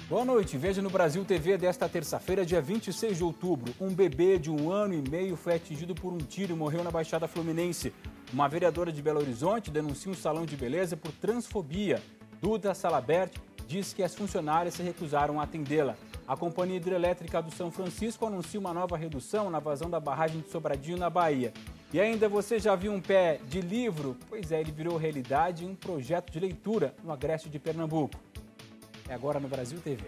Boa noite. Veja no Brasil TV desta terça-feira, dia 26 de outubro. Um bebê de 1 ano e meio foi atingido por um tiro e morreu na Baixada Fluminense. Uma vereadora de Belo Horizonte denuncia um salão de beleza por transfobia. Duda Salabert diz que as funcionárias se recusaram a atendê-la. A Companhia Hidrelétrica do São Francisco anuncia uma nova redução na vazão da barragem de Sobradinho, na Bahia. E ainda, você já viu um pé de livro? Pois é, ele virou realidade em um projeto de leitura no Agreste de Pernambuco. É agora no Brasil TV.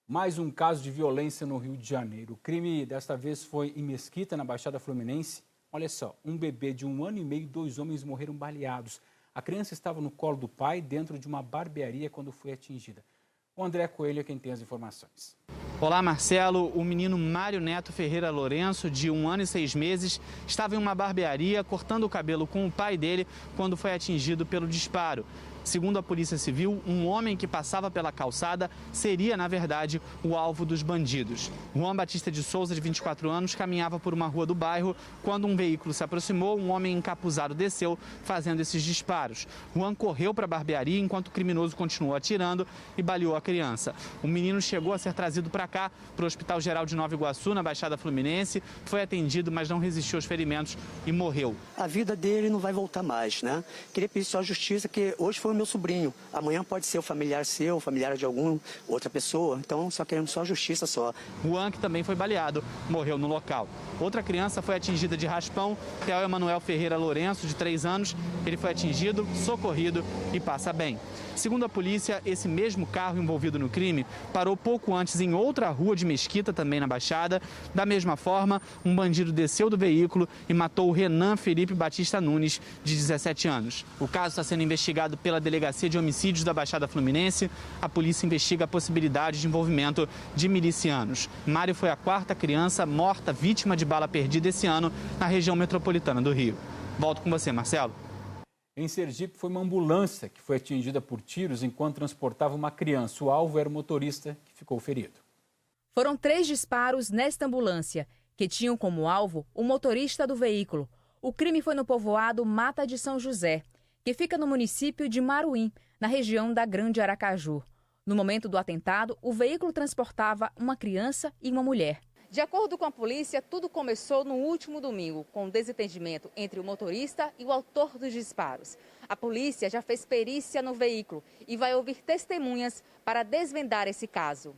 Mais um caso de violência no Rio de Janeiro. O crime desta vez foi em Mesquita, na Baixada Fluminense. Olha só, um bebê de 1 ano e meio e 2 homens morreram baleados. A criança estava no colo do pai dentro de uma barbearia quando foi atingida. O André Coelho é quem tem as informações. Olá, Marcelo. O menino Mário Neto Ferreira Lourenço, de 1 ano e 6 meses, estava em uma barbearia cortando o cabelo com o pai dele quando foi atingido pelo disparo. Segundo a Polícia Civil, um homem que passava pela calçada seria, na verdade, o alvo dos bandidos. Juan Batista de Souza, de 24 anos, caminhava por uma rua do bairro. Quando um veículo se aproximou, um homem encapuzado desceu, fazendo esses disparos. Juan correu para a barbearia enquanto o criminoso continuou atirando e baleou a criança. O menino chegou a ser trazido para cá, para o Hospital Geral de Nova Iguaçu, na Baixada Fluminense. Foi atendido, mas não resistiu aos ferimentos e morreu. A vida dele não vai voltar mais, né? Queria pedir só a justiça, que hoje foi o meu sobrinho. Amanhã pode ser o familiar seu, o familiar de alguma outra pessoa. Então, só queremos só a justiça só. Juan, que também foi baleado, morreu no local. Outra criança foi atingida de raspão, Theo Emanuel Ferreira Lourenço, de 3 anos. Ele foi atingido, socorrido e passa bem. Segundo a polícia, esse mesmo carro envolvido no crime parou pouco antes em outra rua de Mesquita, também na Baixada. Da mesma forma, um bandido desceu do veículo e matou o Renan Felipe Batista Nunes, de 17 anos. O caso está sendo investigado pela Delegacia de Homicídios da Baixada Fluminense. A polícia investiga a possibilidade de envolvimento de milicianos. Mário foi a 4ª criança morta vítima de bala perdida esse ano na região metropolitana do Rio. Volto com você, Marcelo. Em Sergipe, foi uma ambulância que foi atingida por tiros enquanto transportava uma criança. O alvo era o motorista, que ficou ferido. Foram 3 disparos nesta ambulância, que tinham como alvo o motorista do veículo. O crime foi no povoado Mata de São José, que fica no município de Maruim, na região da Grande Aracaju. No momento do atentado, o veículo transportava uma criança e uma mulher. De acordo com a polícia, tudo começou no último domingo, com um desentendimento entre o motorista e o autor dos disparos. A polícia já fez perícia no veículo e vai ouvir testemunhas para desvendar esse caso.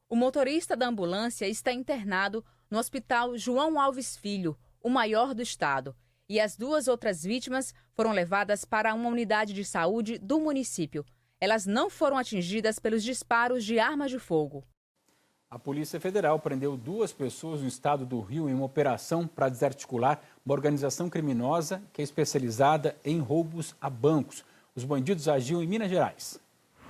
O motorista da ambulância está internado no Hospital João Alves Filho, o maior do estado. E as 2 outras vítimas foram levadas para uma unidade de saúde do município. Elas não foram atingidas pelos disparos de arma de fogo. A Polícia Federal prendeu 2 pessoas no estado do Rio em uma operação para desarticular uma organização criminosa que é especializada em roubos a bancos. Os bandidos agiam em Minas Gerais.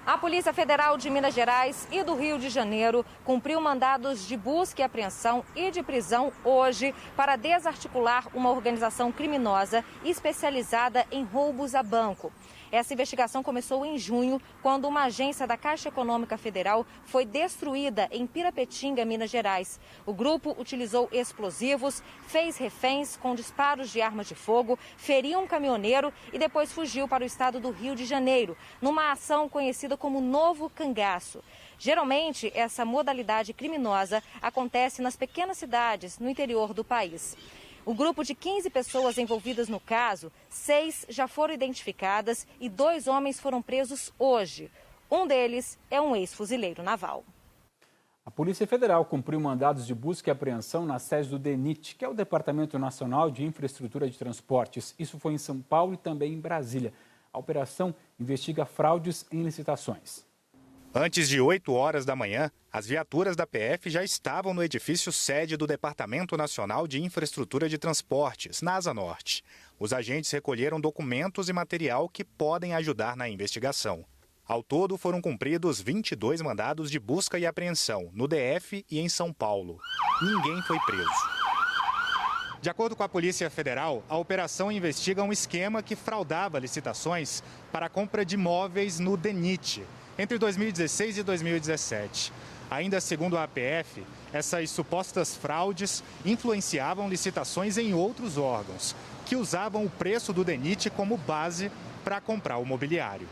A Polícia Federal de Minas Gerais e do Rio de Janeiro cumpriu mandados de busca e apreensão e de prisão hoje para desarticular uma organização criminosa especializada em roubos a banco. Essa investigação começou em junho, quando uma agência da Caixa Econômica Federal foi destruída em Pirapetinga, Minas Gerais. O grupo utilizou explosivos, fez reféns com disparos de armas de fogo, feriu um caminhoneiro e depois fugiu para o estado do Rio de Janeiro, numa ação conhecida como Novo Cangaço. Geralmente, essa modalidade criminosa acontece nas pequenas cidades no interior do país. O grupo de 15 pessoas envolvidas no caso, 6 já foram identificadas e 2 homens foram presos hoje. Um deles é um ex-fuzileiro naval. A Polícia Federal cumpriu mandados de busca e apreensão na sede do DENIT, que é o Departamento Nacional de Infraestrutura de Transportes. Isso foi em São Paulo e também em Brasília. A operação investiga fraudes em licitações. Antes de 8 horas da manhã, as viaturas da PF já estavam no edifício sede do Departamento Nacional de Infraestrutura de Transportes, na Asa Norte. Os agentes recolheram documentos e material que podem ajudar na investigação. Ao todo, foram cumpridos 22 mandados de busca e apreensão no DF e em São Paulo. Ninguém foi preso. De acordo com a Polícia Federal, a operação investiga um esquema que fraudava licitações para a compra de imóveis no DENIT entre 2016 e 2017. Ainda segundo a APF, essas supostas fraudes influenciavam licitações em outros órgãos, que usavam o preço do DENIT como base para comprar o mobiliário.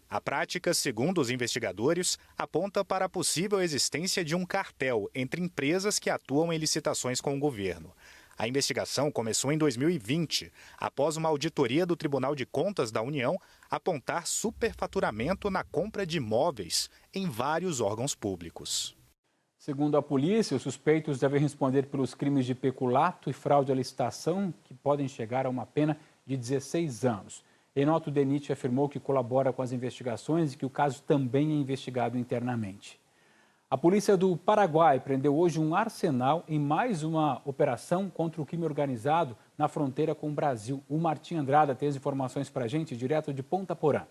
A prática, segundo os investigadores, aponta para a possível existência de um cartel entre empresas que atuam em licitações com o governo. A investigação começou em 2020, após uma auditoria do Tribunal de Contas da União apontar superfaturamento na compra de imóveis em vários órgãos públicos. Segundo a polícia, os suspeitos devem responder pelos crimes de peculato e fraude à licitação, que podem chegar a uma pena de 16 anos. Em nota, o DENIT afirmou que colabora com as investigações e que o caso também é investigado internamente. A polícia do Paraguai prendeu hoje um arsenal em mais uma operação contra o crime organizado na fronteira com o Brasil. O Martim Andrada tem as informações para a gente, direto de Ponta Porã.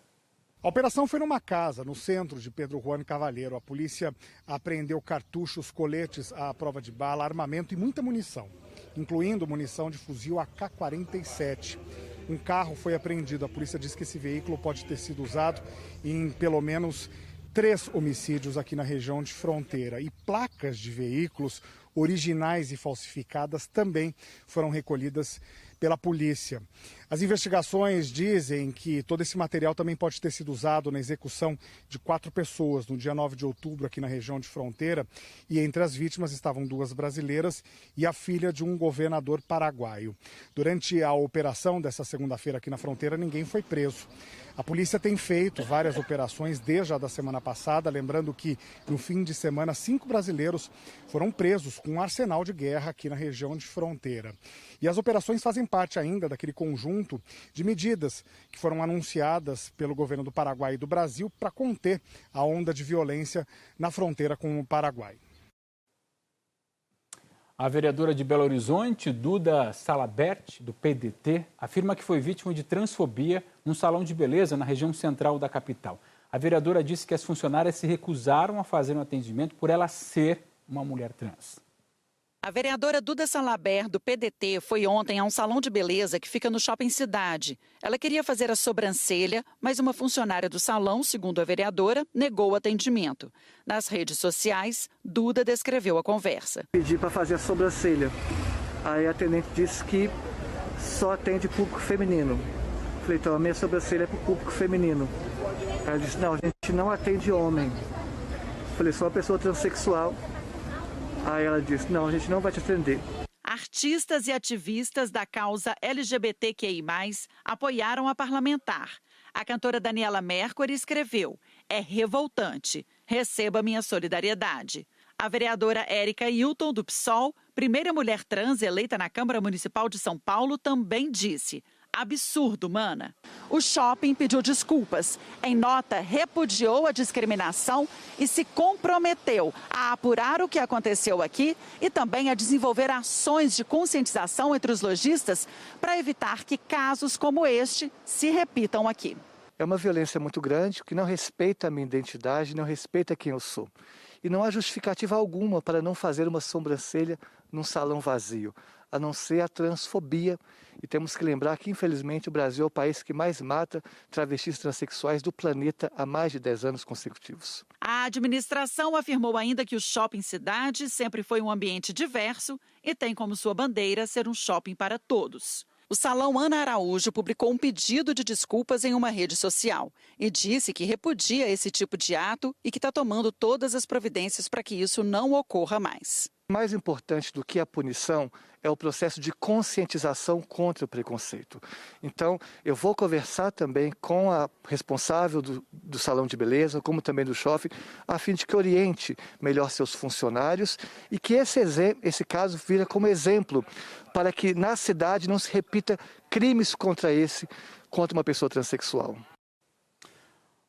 A operação foi numa casa, no centro de Pedro Juan Cavalheiro. A polícia apreendeu cartuchos, coletes à prova de bala, armamento e muita munição, incluindo munição de fuzil AK-47. Um carro foi apreendido. A polícia diz que esse veículo pode ter sido usado em pelo menos 3 homicídios aqui na região de fronteira. E placas de veículos originais e falsificadas também foram recolhidas pela polícia. As investigações dizem que todo esse material também pode ter sido usado na execução de 4 pessoas no dia 9 de outubro aqui na região de fronteira. E entre as vítimas estavam 2 brasileiras e a filha de um governador paraguaio. Durante a operação dessa segunda-feira aqui na fronteira, ninguém foi preso. A polícia tem feito várias operações desde a da semana passada, lembrando que no fim de semana 5 brasileiros foram presos com um arsenal de guerra aqui na região de fronteira. E as operações fazem parte ainda daquele conjunto de medidas que foram anunciadas pelo governo do Paraguai e do Brasil para conter a onda de violência na fronteira com o Paraguai. A vereadora de Belo Horizonte, Duda Salabert, do PDT, afirma que foi vítima de transfobia num salão de beleza na região central da capital. A vereadora disse que as funcionárias se recusaram a fazer um atendimento por ela ser uma mulher trans. A vereadora Duda Salabert, do PDT, foi ontem a um salão de beleza que fica no Shopping Cidade. Ela queria fazer a sobrancelha, mas uma funcionária do salão, segundo a vereadora, negou o atendimento. Nas redes sociais, Duda descreveu a conversa. Pedi para fazer a sobrancelha. Aí a atendente disse que só atende público feminino. Falei, então a minha sobrancelha é para o público feminino. Ela disse, não, a gente não atende homem. Falei, sou uma pessoa transexual. Aí ela disse, não, a gente não vai te atender. Artistas e ativistas da causa LGBTQI+, apoiaram a parlamentar. A cantora Daniela Mercury escreveu, é revoltante, receba minha solidariedade. A vereadora Érica Hilton, do PSOL, primeira mulher trans eleita na Câmara Municipal de São Paulo, também disse, absurdo, mana. O shopping pediu desculpas. Em nota, repudiou a discriminação e se comprometeu a apurar o que aconteceu aqui e também a desenvolver ações de conscientização entre os lojistas para evitar que casos como este se repitam aqui. É uma violência muito grande que não respeita a minha identidade, não respeita quem eu sou. E não há justificativa alguma para não fazer uma sobrancelha num salão vazio, a não ser a transfobia. E temos que lembrar que, infelizmente, o Brasil é o país que mais mata travestis transexuais do planeta há mais de 10 anos consecutivos. A administração afirmou ainda que o Shopping Cidade sempre foi um ambiente diverso e tem como sua bandeira ser um shopping para todos. O Salão Ana Araújo publicou um pedido de desculpas em uma rede social e disse que repudia esse tipo de ato e que está tomando todas as providências para que isso não ocorra mais. Mais importante do que a punição é o processo de conscientização contra o preconceito. Então, eu vou conversar também com a responsável do salão de beleza, como também do shopping, a fim de que oriente melhor seus funcionários e que esse caso vira como exemplo para que na cidade não se repita crimes contra uma pessoa transexual.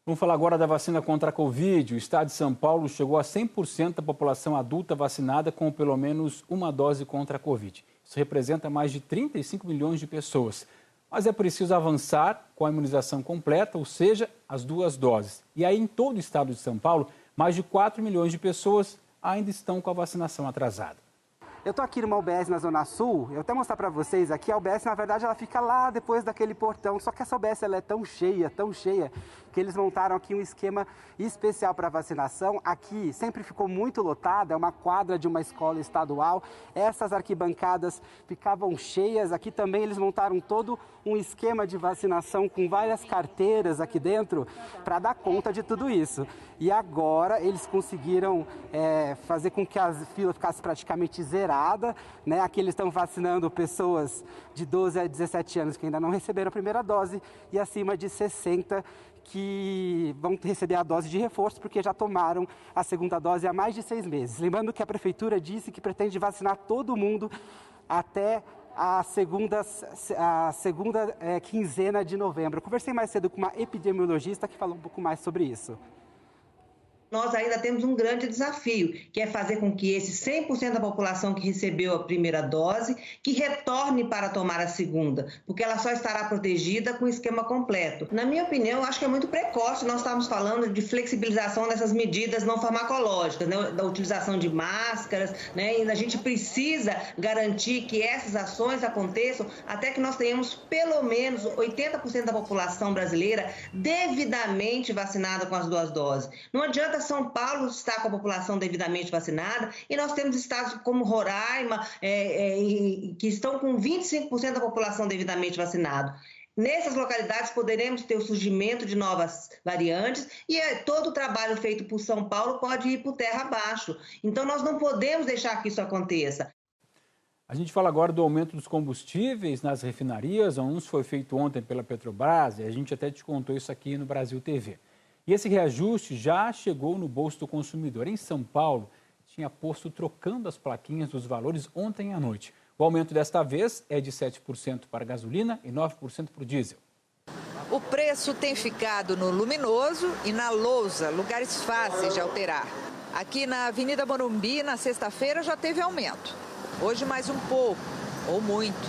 Vamos falar agora da vacina contra a Covid. O estado de São Paulo chegou a 100% da população adulta vacinada com pelo menos uma dose contra a Covid. Isso representa mais de 35 milhões de pessoas. Mas é preciso avançar com a imunização completa, ou seja, as 2 doses. E aí, em todo o estado de São Paulo, mais de 4 milhões de pessoas ainda estão com a vacinação atrasada. Eu tô aqui numa UBS na Zona Sul, eu até mostrar para vocês aqui, a UBS na verdade ela fica lá depois daquele portão, só que essa UBS ela é tão cheia, que eles montaram aqui um esquema especial para vacinação. Aqui sempre ficou muito lotada, é uma quadra de uma escola estadual, essas arquibancadas ficavam cheias, aqui também eles montaram todo um esquema de vacinação com várias carteiras aqui dentro para dar conta de tudo isso. E agora eles conseguiram fazer com que a fila ficasse praticamente zerada, né? Aqui eles estão vacinando pessoas de 12 a 17 anos que ainda não receberam a primeira dose e acima de 60 que vão receber a dose de reforço porque já tomaram a segunda dose há mais de 6 meses. Lembrando que a prefeitura disse que pretende vacinar todo mundo até a segunda quinzena de novembro. Eu conversei mais cedo com uma epidemiologista que falou um pouco mais sobre isso. Nós ainda temos um grande desafio, que é fazer com que esse 100% da população que recebeu a primeira dose, que retorne para tomar a segunda, porque ela só estará protegida com o esquema completo. Na minha opinião, acho que é muito precoce, nós estamos falando de flexibilização dessas medidas não farmacológicas, né, da utilização de máscaras, né, e a gente precisa garantir que essas ações aconteçam até que nós tenhamos pelo menos 80% da população brasileira devidamente vacinada com as 2 doses. Não adianta São Paulo estar com a população devidamente vacinada e nós temos estados como Roraima, que estão com 25% da população devidamente vacinada. Nessas localidades poderemos ter o surgimento de novas variantes e todo o trabalho feito por São Paulo pode ir por terra abaixo. Então nós não podemos deixar que isso aconteça. A gente fala agora do aumento dos combustíveis nas refinarias. O anúncio foi feito ontem pela Petrobras e a gente até te contou isso aqui no Brasil TV. E esse reajuste já chegou no bolso do consumidor. Em São Paulo, tinha posto trocando as plaquinhas dos valores ontem à noite. O aumento desta vez é de 7% para a gasolina e 9% para o diesel. O preço tem ficado no luminoso e na lousa, lugares fáceis de alterar. Aqui na Avenida Morumbi, na sexta-feira, já teve aumento. Hoje mais um pouco, ou muito.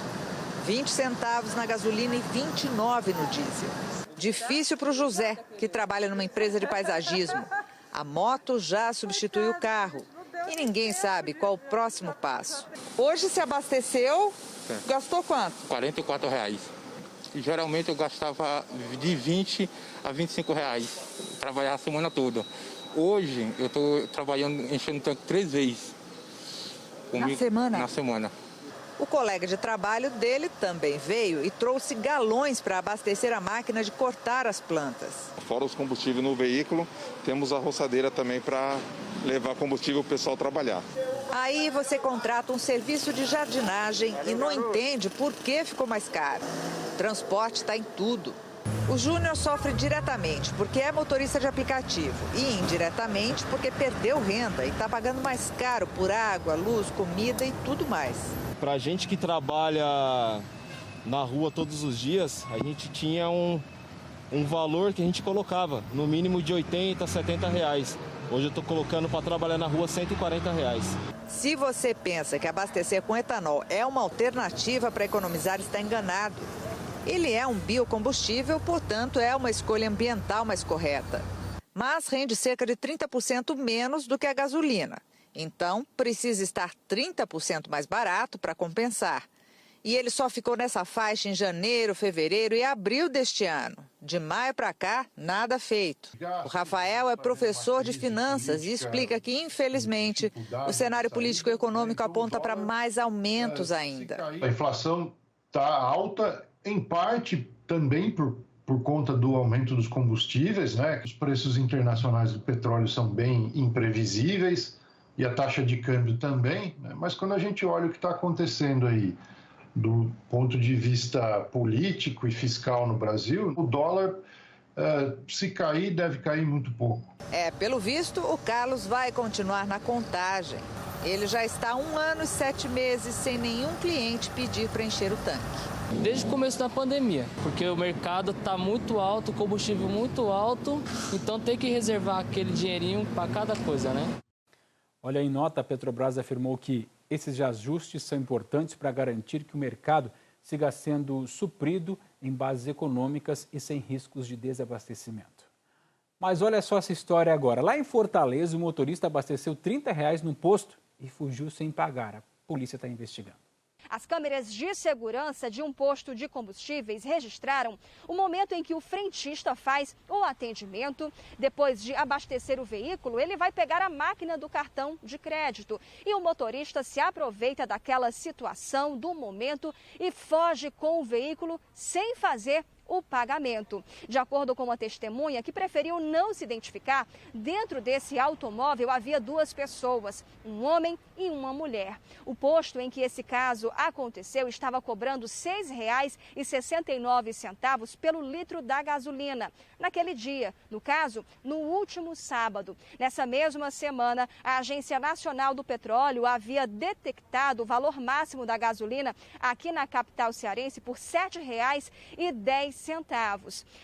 20 centavos na gasolina e 29 no diesel. Difícil para o José, que trabalha numa empresa de paisagismo. A moto já substitui o carro e ninguém sabe qual o próximo passo. Hoje se abasteceu, gastou quanto? R$44. E geralmente eu gastava de 20 a 25 reais, trabalhar a semana toda. Hoje eu estou trabalhando, enchendo o tanque 3 vezes. Na semana? Na semana. O colega de trabalho dele também veio e trouxe galões para abastecer a máquina de cortar as plantas. Fora os combustíveis no veículo, temos a roçadeira também para levar combustível para o pessoal trabalhar. Aí você contrata um serviço de jardinagem e não entende por que ficou mais caro. O transporte está em tudo. O Júnior sofre diretamente porque é motorista de aplicativo e indiretamente porque perdeu renda e está pagando mais caro por água, luz, comida e tudo mais. Para a gente que trabalha na rua todos os dias, a gente tinha um valor que a gente colocava, no mínimo de 80, 70 reais. Hoje eu estou colocando para trabalhar na rua 140 reais. Se você pensa que abastecer com etanol é uma alternativa para economizar, está enganado. Ele é um biocombustível, portanto é uma escolha ambiental mais correta. Mas rende cerca de 30% menos do que a gasolina. Então, precisa estar 30% mais barato para compensar. E ele só ficou nessa faixa em janeiro, fevereiro e abril deste ano. De maio para cá, nada feito. O Rafael é professor de finanças e explica que, infelizmente, o cenário político e econômico aponta para mais aumentos ainda. A inflação está alta, em parte também por conta do aumento dos combustíveis, né? Os preços internacionais do petróleo são bem imprevisíveis. E a taxa de câmbio também, né? Mas quando a gente olha o que está acontecendo aí do ponto de vista político e fiscal no Brasil, o dólar, se cair, deve cair muito pouco. Pelo visto, o Carlos vai continuar na contagem. Ele já está há 1 ano e 7 meses sem nenhum cliente pedir para encher o tanque. Desde o começo da pandemia, porque o mercado está muito alto, o combustível muito alto, então tem que reservar aquele dinheirinho para cada coisa, né? Olha, em nota, a Petrobras afirmou que esses ajustes são importantes para garantir que o mercado siga sendo suprido em bases econômicas e sem riscos de desabastecimento. Mas olha só essa história agora. Lá em Fortaleza, o motorista abasteceu R$30 no posto e fugiu sem pagar. polícia está investigando. As câmeras de segurança de um posto de combustíveis registraram o momento em que o frentista faz o atendimento. Depois de abastecer o veículo, ele vai pegar a máquina do cartão de crédito. E o motorista se aproveita daquela situação, do momento, e foge com o veículo sem fazer o pagamento. De acordo com uma testemunha que preferiu não se identificar, dentro desse automóvel havia 2 pessoas, um homem e uma mulher. O posto em que esse caso aconteceu estava cobrando R$ 6,69 pelo litro da gasolina. Naquele dia, no caso, no último sábado. Nessa mesma semana, a Agência Nacional do Petróleo havia detectado o valor máximo da gasolina aqui na capital cearense por R$ 7,10.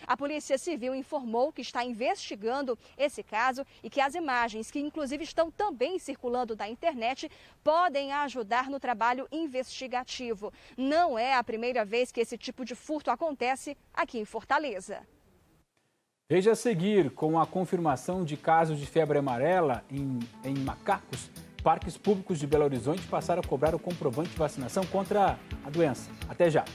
A Polícia Civil informou que está investigando esse caso e que as imagens, que inclusive estão também circulando na internet, podem ajudar no trabalho investigativo. Não é a primeira vez que esse tipo de furto acontece aqui em Fortaleza. Veja a seguir, com a confirmação de casos de febre amarela em macacos, parques públicos de Belo Horizonte passaram a cobrar o comprovante de vacinação contra a doença. Até já!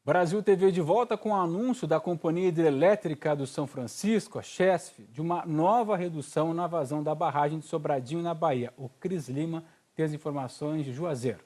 Brasil TV de volta com o anúncio da Companhia Hidrelétrica do São Francisco, a Chesf, de uma nova redução na vazão da barragem de Sobradinho, na Bahia. O Cris Lima tem as informações de Juazeiro.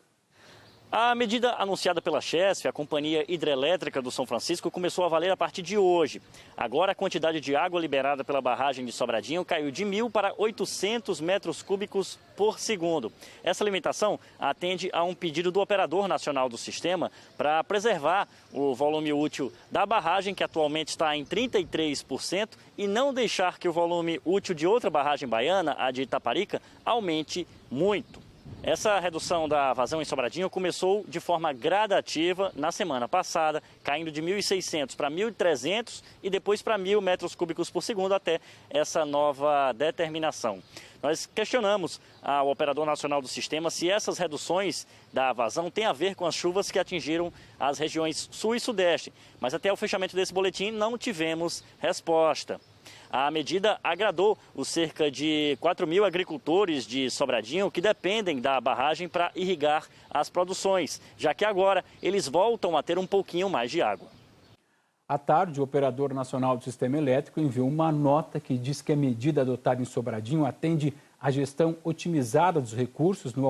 A medida anunciada pela Chesf, a Companhia Hidrelétrica do São Francisco, começou a valer a partir de hoje. Agora, a quantidade de água liberada pela barragem de Sobradinho caiu de 1.000 para 800 metros cúbicos por segundo. Essa limitação atende a um pedido do operador nacional do sistema para preservar o volume útil da barragem, que atualmente está em 33%, e não deixar que o volume útil de outra barragem baiana, a de Itaparica, aumente muito. Essa redução da vazão em Sobradinho começou de forma gradativa na semana passada, caindo de 1.600 para 1.300 e depois para 1.000 metros cúbicos por segundo até essa nova determinação. Nós questionamos ao operador nacional do sistema se essas reduções da vazão têm a ver com as chuvas que atingiram as regiões sul e sudeste, mas até o fechamento desse boletim não tivemos resposta. A medida agradou os cerca de 4.000 agricultores de Sobradinho que dependem da barragem para irrigar as produções, já que agora eles voltam a ter um pouquinho mais de água. À tarde, o Operador Nacional do Sistema Elétrico enviou uma nota que diz que a medida adotada em Sobradinho atende à gestão otimizada dos recursos no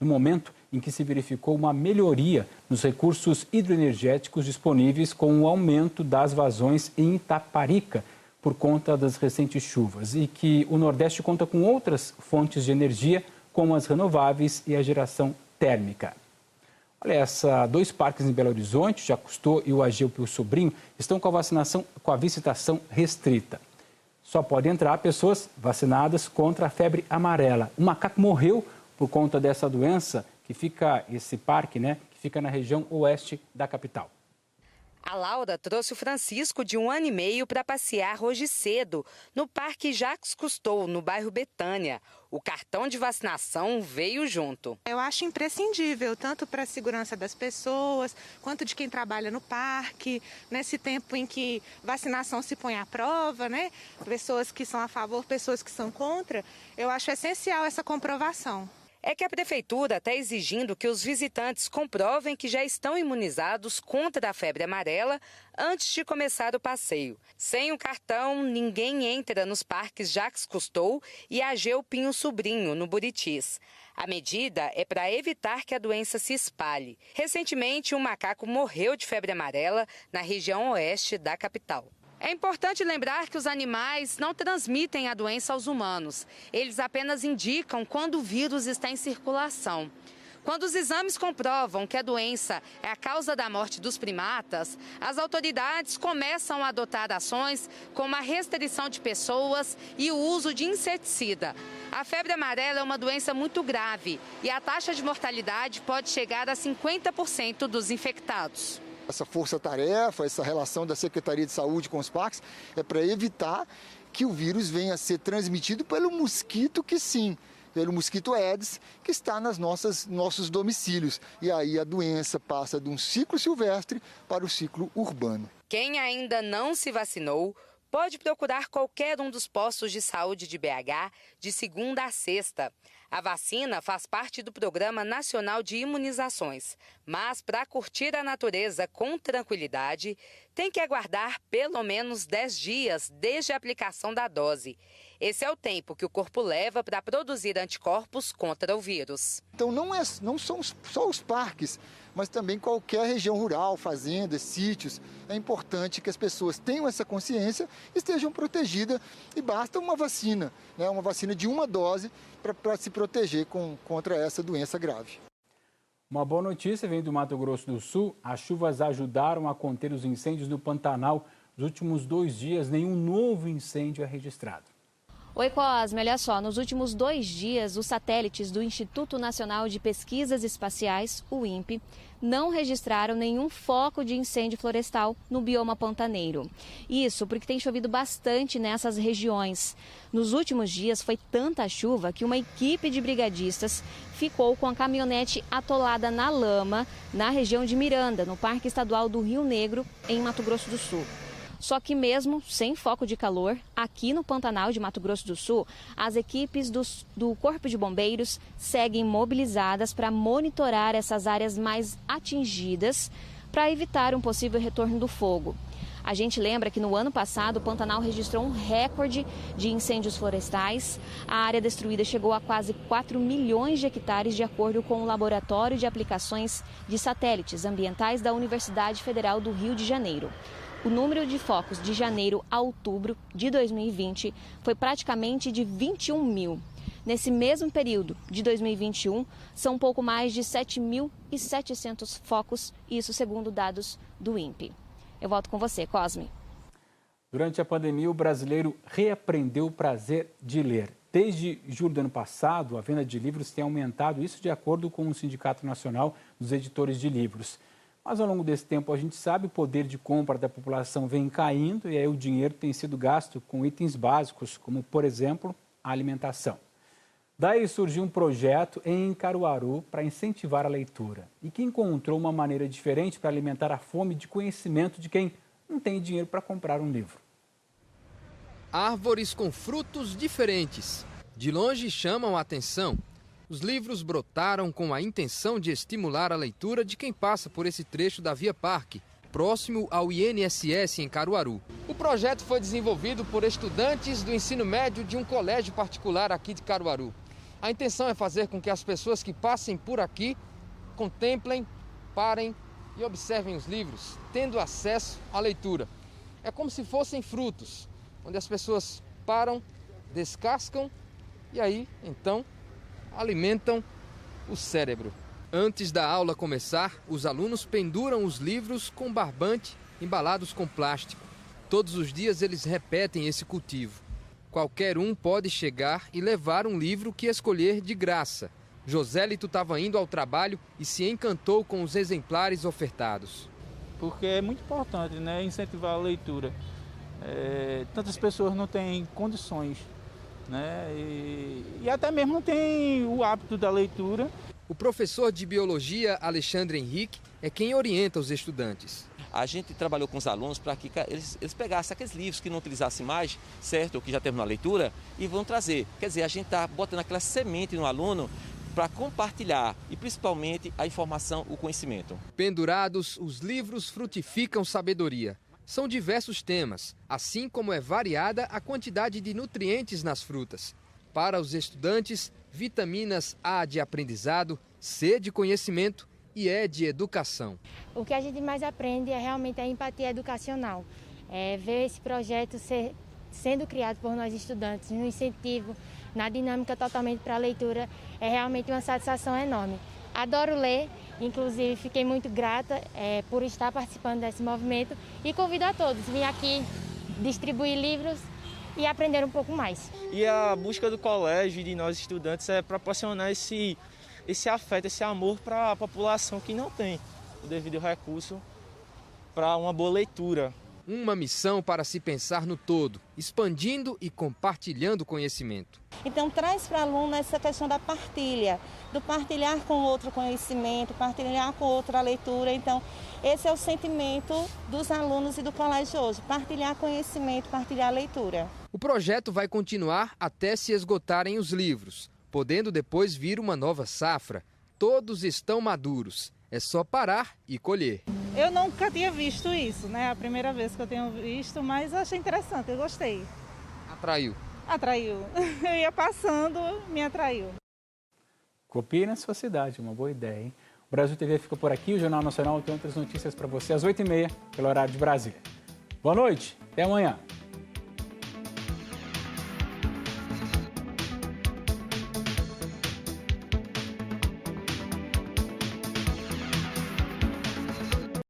momento em que se verificou uma melhoria nos recursos hidroenergéticos disponíveis com o aumento das vazões em Itaparica, por conta das recentes chuvas, e que o Nordeste conta com outras fontes de energia, como as renováveis e a geração térmica. Olha, 2 parques em Belo Horizonte, Jacques Cousteau e o Ageu Pio Sobrinho, estão com a visitação restrita. Só podem entrar pessoas vacinadas contra a febre amarela. Um macaco morreu por conta dessa doença, esse parque, que fica na região oeste da capital. A Laura trouxe o Francisco, de 1 ano e meio, para passear hoje cedo, no Parque Jacques Cousteau, no bairro Betânia. O cartão de vacinação veio junto. Eu acho imprescindível, tanto para a segurança das pessoas, quanto de quem trabalha no parque, nesse tempo em que vacinação se põe à prova, Pessoas que são a favor, pessoas que são contra. Eu acho essencial essa comprovação. É que a Prefeitura está exigindo que os visitantes comprovem que já estão imunizados contra a febre amarela antes de começar o passeio. Sem o cartão, ninguém entra nos parques Jacques Cousteau e Ageu Pinho Sobrinho, no Buritis. A medida é para evitar que a doença se espalhe. Recentemente, um macaco morreu de febre amarela na região oeste da capital. É importante lembrar que os animais não transmitem a doença aos humanos. Eles apenas indicam quando o vírus está em circulação. Quando os exames comprovam que a doença é a causa da morte dos primatas, as autoridades começam a adotar ações como a restrição de pessoas e o uso de inseticida. A febre amarela é uma doença muito grave e a taxa de mortalidade pode chegar a 50% dos infectados. Essa força-tarefa, essa relação da Secretaria de Saúde com os parques é para evitar que o vírus venha a ser transmitido pelo mosquito que sim, pelo mosquito Aedes, que está nas nossos domicílios. E aí a doença passa de um ciclo silvestre para o ciclo urbano. Quem ainda não se vacinou pode procurar qualquer um dos postos de saúde de BH de segunda a sexta. A vacina faz parte do Programa Nacional de Imunizações, mas para curtir a natureza com tranquilidade, tem que aguardar pelo menos 10 dias desde a aplicação da dose. Esse é o tempo que o corpo leva para produzir anticorpos contra o vírus. Então não são só os parques, mas também qualquer região rural, fazendas, sítios. É importante que as pessoas tenham essa consciência e estejam protegidas. E basta uma vacina, né? Uma vacina de uma dose para se proteger contra essa doença grave. Uma boa notícia vem do Mato Grosso do Sul. As chuvas ajudaram a conter os incêndios no Pantanal. Nos últimos 2 dias, nenhum novo incêndio é registrado. Oi, Cosme, olha só, nos últimos 2 dias, os satélites do Instituto Nacional de Pesquisas Espaciais, o INPE, não registraram nenhum foco de incêndio florestal no bioma pantaneiro. Isso porque tem chovido bastante nessas regiões. Nos últimos dias foi tanta chuva que uma equipe de brigadistas ficou com a caminhonete atolada na lama na região de Miranda, no Parque Estadual do Rio Negro, em Mato Grosso do Sul. Só que mesmo sem foco de calor, aqui no Pantanal de Mato Grosso do Sul, as equipes do Corpo de Bombeiros seguem mobilizadas para monitorar essas áreas mais atingidas para evitar um possível retorno do fogo. A gente lembra que no ano passado o Pantanal registrou um recorde de incêndios florestais. A área destruída chegou a quase 4 milhões de hectares, de acordo com o Laboratório de Aplicações de Satélites Ambientais da Universidade Federal do Rio de Janeiro. O número de focos de janeiro a outubro de 2020 foi praticamente de 21 mil. Nesse mesmo período de 2021, são um pouco mais de 7.700 focos, isso segundo dados do INPE. Eu volto com você, Cosme. Durante a pandemia, o brasileiro reaprendeu o prazer de ler. Desde julho do ano passado, a venda de livros tem aumentado, isso de acordo com o Sindicato Nacional dos Editores de Livros. Mas ao longo desse tempo, a gente sabe, o poder de compra da população vem caindo e aí o dinheiro tem sido gasto com itens básicos, como, por exemplo, a alimentação. Daí surgiu um projeto em Caruaru para incentivar a leitura e que encontrou uma maneira diferente para alimentar a fome de conhecimento de quem não tem dinheiro para comprar um livro. Árvores com frutos diferentes. De longe chamam a atenção. Os livros brotaram com a intenção de estimular a leitura de quem passa por esse trecho da Via Parque, próximo ao INSS em Caruaru. O projeto foi desenvolvido por estudantes do ensino médio de um colégio particular aqui de Caruaru. A intenção é fazer com que as pessoas que passem por aqui contemplem, parem e observem os livros, tendo acesso à leitura. É como se fossem frutos, onde as pessoas param, descascam e aí, então, alimentam o cérebro. Antes da aula começar, os alunos penduram os livros com barbante embalados com plástico. Todos os dias eles repetem esse cultivo. Qualquer um pode chegar e levar um livro que escolher de graça. Josélito estava indo ao trabalho e se encantou com os exemplares ofertados. Porque é muito importante, né, incentivar a leitura. Tantas pessoas não têm condições, né? E até mesmo não tem o hábito da leitura. O professor de biologia, Alexandre Henrique, é quem orienta os estudantes. A gente trabalhou com os alunos para que eles pegassem aqueles livros que não utilizassem mais, certo, ou que já terminou a leitura, e vão trazer. Quer dizer, a gente está botando aquela semente no aluno para compartilhar e principalmente a informação, o conhecimento. Pendurados, os livros frutificam sabedoria. São diversos temas, assim como é variada a quantidade de nutrientes nas frutas. Para os estudantes, vitaminas A de aprendizado, C de conhecimento e E de educação. O que a gente mais aprende é realmente a empatia educacional. Ver esse projeto sendo criado por nós estudantes, no incentivo, na dinâmica totalmente para a leitura, é realmente uma satisfação enorme. Adoro ler, inclusive fiquei muito grata por estar participando desse movimento e convido a todos a vir aqui distribuir livros e aprender um pouco mais. E a busca do colégio e de nós estudantes é proporcionar esse afeto, esse amor para a população que não tem o devido recurso para uma boa leitura, Uma missão para se pensar no todo, expandindo e compartilhando conhecimento. Então traz para o aluno essa questão da partilha, do partilhar com outro conhecimento, partilhar com outra leitura. Então esse é o sentimento dos alunos e do colégio hoje, partilhar conhecimento, partilhar leitura. O projeto vai continuar até se esgotarem os livros, podendo depois vir uma nova safra. Todos estão maduros, é só parar e colher. Eu nunca tinha visto isso, né? A primeira vez que eu tenho visto, mas achei interessante, eu gostei. Atraiu? Atraiu. Eu ia passando, me atraiu. Copie na sua cidade, uma boa ideia, hein? O Brasil TV fica por aqui, o Jornal Nacional tem outras notícias para você às 8h30, pelo horário de Brasília. Boa noite, até amanhã.